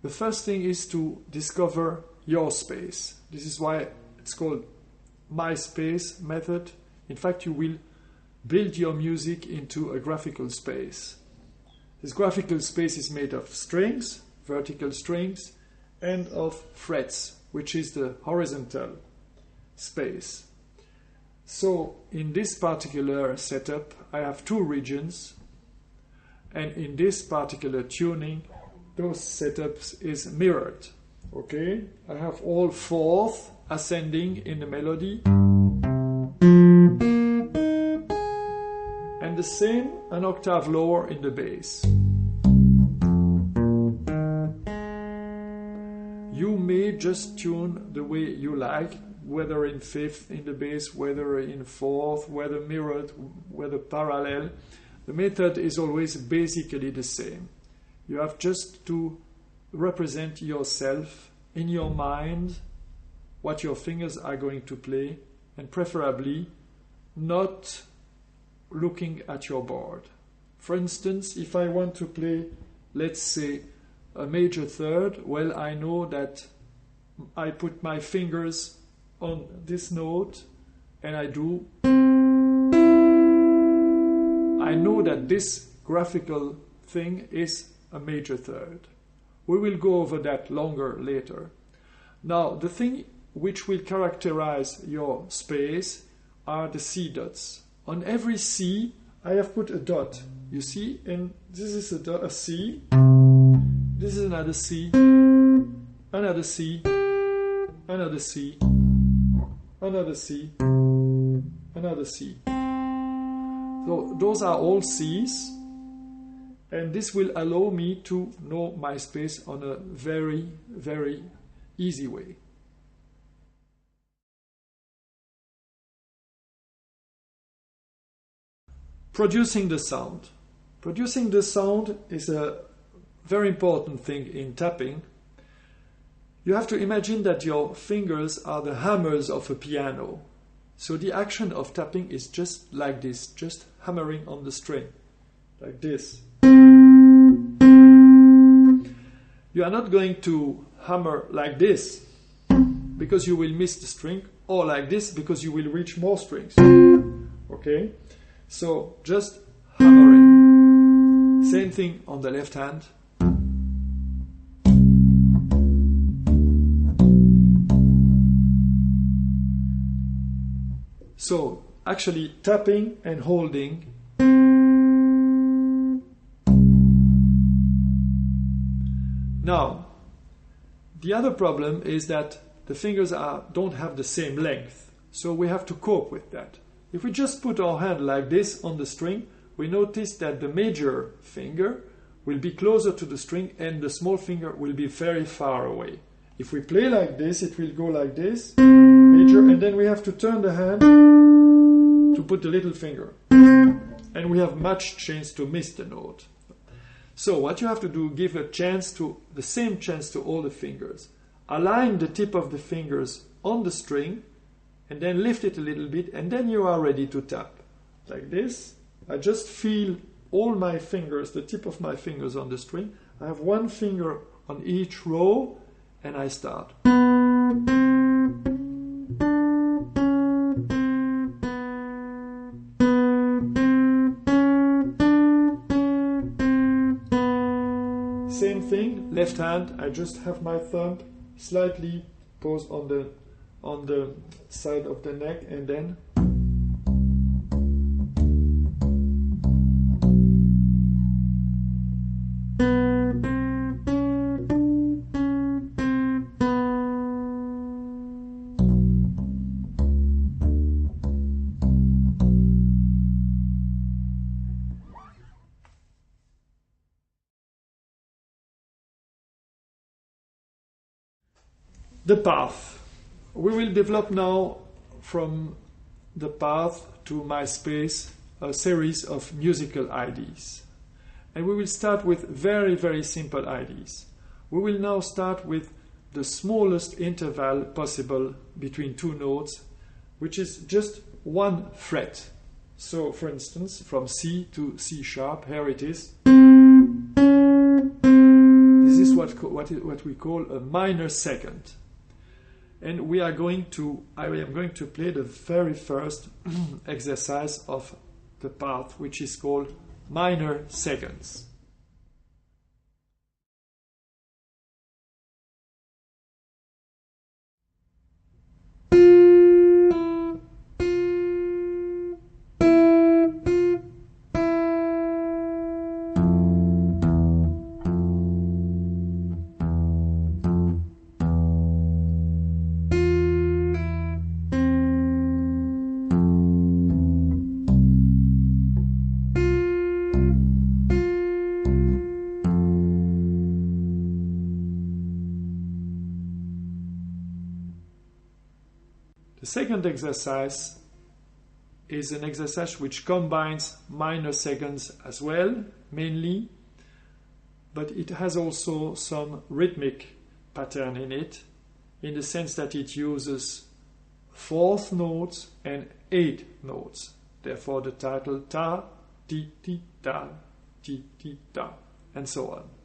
The first thing is to discover your space. This is why it's called my space method. In fact, you will build your music into a graphical space. This graphical space is made of strings, vertical strings, and of frets, which is the horizontal space. So in this particular setup, I have two regions, and in this particular tuning, those setups is mirrored. Okay, I have all fourth ascending in the melody, and the same an octave lower in the bass. You may just tune the way you like, whether in fifth in the bass, whether in fourth, whether mirrored, whether parallel. The method is always basically the same. You have just to represent yourself in your mind, what your fingers are going to play, and preferably not looking at your board. For instance, if I want to play, let's say, a major third, well, I know that I put my fingers on this note and I know that this graphical thing is a major third. We will go over that longer later. Now, the thing which will characterize your space are the C dots. On every C, I have put a dot. You see, and this is a C. This is another C, another C, another C, another C, another C. So those are all C's, and this will allow me to know my space on a very, very easy way. Producing the sound. Producing the sound is a very important thing in tapping. You have to imagine that your fingers are the hammers of a piano. So the action of tapping is just like this, just hammering on the string, like this. You are not going to hammer like this, because you will miss the string, or like this, because you will reach more strings. Okay? So just hammering. Same thing on the left hand. So actually tapping and holding. Now, the other problem is that the fingers don't have the same length. So we have to cope with that. If we just put our hand like this on the string, we notice that the major finger will be closer to the string and the small finger will be very far away. If we play like this, it will go like this, major, and then we have to turn the hand to put the little finger. And we have much chance to miss the note. So what you have to do, give the same chance to all the fingers. Align the tip of the fingers on the string, and then lift it a little bit, and then you are ready to tap. Like this. I just feel all my fingers, the tip of my fingers on the string. I have one finger on each row, and I start. Same thing, left hand, I just have my thumb slightly posed on the side of the neck, and then the path. We will develop now from the path to my space a series of musical IDs. And we will start with very, very simple IDs. We will now start with the smallest interval possible between two notes, which is just one fret. So, for instance, from C to C sharp, here it is. This is what we call a minor second. And I am going to play the very first exercise of the part, which is called minor seconds. The second exercise is an exercise which combines minor seconds as well, mainly, but it has also some rhythmic pattern in it, in the sense that it uses fourth notes and eighth notes. Therefore the title ta, ti, ti, ta, ti, ti, ta, and so on.